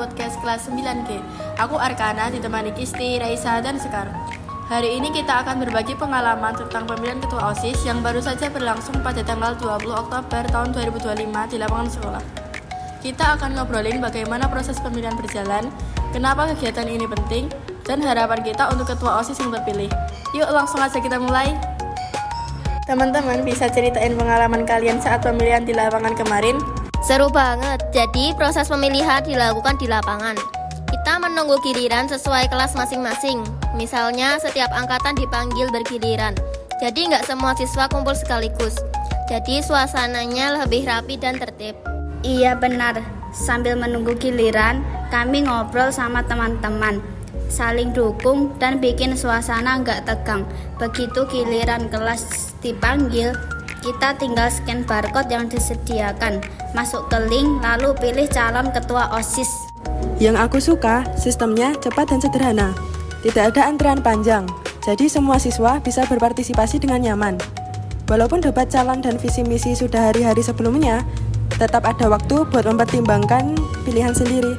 podcast kelas 9G. Aku Arkana, ditemani Kisti, Raisa, dan Sekar. Hari ini kita akan berbagi pengalaman tentang pemilihan ketua OSIS yang baru saja berlangsung pada tanggal 20 Oktober tahun 2025 di lapangan sekolah. Kita akan ngobrolin bagaimana proses pemilihan berjalan, kenapa kegiatan ini penting, dan harapan kita untuk ketua OSIS yang terpilih. Yuk langsung aja kita mulai. Teman-teman bisa ceritain pengalaman kalian saat pemilihan di lapangan kemarin? Seru banget, jadi proses pemilihan dilakukan di lapangan. Kita menunggu giliran sesuai kelas masing-masing. Misalnya setiap angkatan dipanggil bergiliran. Jadi nggak semua siswa kumpul sekaligus. Jadi suasananya lebih rapi dan tertib. Iya benar, sambil menunggu giliran, kami ngobrol sama teman-teman. Saling dukung dan bikin suasana nggak tegang. Begitu giliran kelas dipanggil, kita tinggal scan barcode yang disediakan, masuk ke link, lalu pilih calon ketua OSIS. Yang aku suka, sistemnya cepat dan sederhana. Tidak ada antrian panjang, jadi semua siswa bisa berpartisipasi dengan nyaman. Walaupun debat calon dan visi misi sudah hari-hari sebelumnya, tetap ada waktu buat mempertimbangkan pilihan sendiri.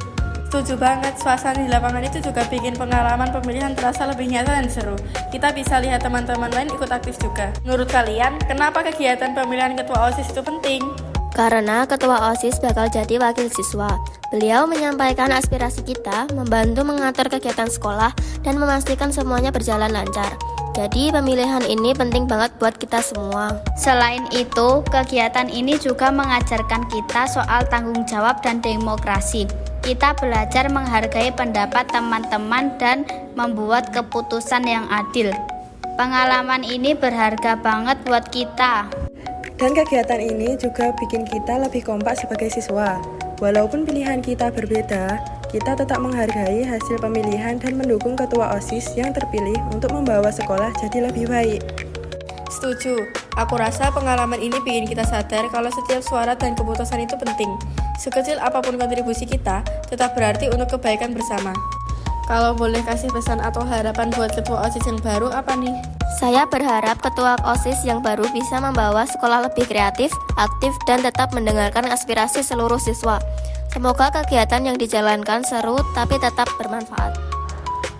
Setuju banget, suasana di lapangan itu juga bikin pengalaman pemilihan terasa lebih nyata dan seru. Kita bisa lihat teman-teman lain ikut aktif juga. Menurut kalian, kenapa kegiatan pemilihan ketua OSIS itu penting? Karena ketua OSIS bakal jadi wakil siswa. Beliau menyampaikan aspirasi kita, membantu mengatur kegiatan sekolah, dan memastikan semuanya berjalan lancar. Jadi pemilihan ini penting banget buat kita semua. Selain itu, kegiatan ini juga mengajarkan kita soal tanggung jawab dan demokrasi. Kita belajar menghargai pendapat teman-teman dan membuat keputusan yang adil. Pengalaman ini berharga banget buat kita. Dan kegiatan ini juga bikin kita lebih kompak sebagai siswa. Walaupun pilihan kita berbeda, kita tetap menghargai hasil pemilihan dan mendukung ketua OSIS yang terpilih untuk membawa sekolah jadi lebih baik. Setuju, aku rasa pengalaman ini bikin kita sadar kalau setiap suara dan keputusan itu penting. Sekecil apapun kontribusi kita, tetap berarti untuk kebaikan bersama. Kalau boleh kasih pesan atau harapan buat ketua OSIS yang baru apa nih? Saya berharap ketua OSIS yang baru bisa membawa sekolah lebih kreatif, aktif, dan tetap mendengarkan aspirasi seluruh siswa. Semoga kegiatan yang dijalankan seru tapi tetap bermanfaat.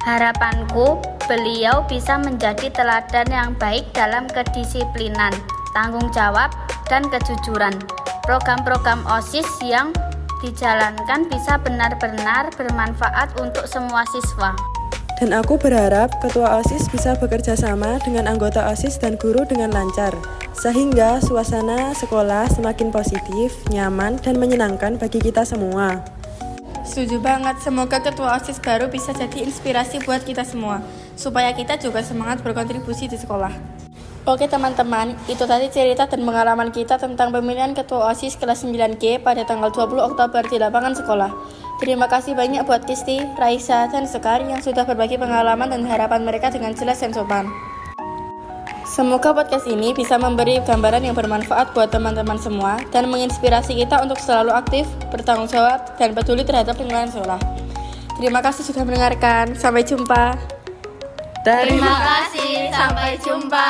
Harapanku, beliau bisa menjadi teladan yang baik dalam kedisiplinan, tanggung jawab, dan kejujuran. Program-program OSIS yang dijalankan bisa benar-benar bermanfaat untuk semua siswa. Dan aku berharap ketua OSIS bisa bekerja sama dengan anggota OSIS dan guru dengan lancar, sehingga suasana sekolah semakin positif, nyaman, dan menyenangkan bagi kita semua. Setuju banget, semoga ketua OSIS baru bisa jadi inspirasi buat kita semua, supaya kita juga semangat berkontribusi di sekolah. Oke teman-teman, itu tadi cerita dan pengalaman kita tentang pemilihan ketua OSIS kelas 9G pada tanggal 20 Oktober di lapangan sekolah. Terima kasih banyak buat Kisti, Raisa, dan Sekar yang sudah berbagi pengalaman dan harapan mereka dengan jelas dan sopan. Semoga podcast ini bisa memberi gambaran yang bermanfaat buat teman-teman semua dan menginspirasi kita untuk selalu aktif, bertanggung jawab, dan peduli terhadap lingkungan sekolah. Terima kasih sudah mendengarkan. Sampai jumpa. Terima kasih, sampai jumpa.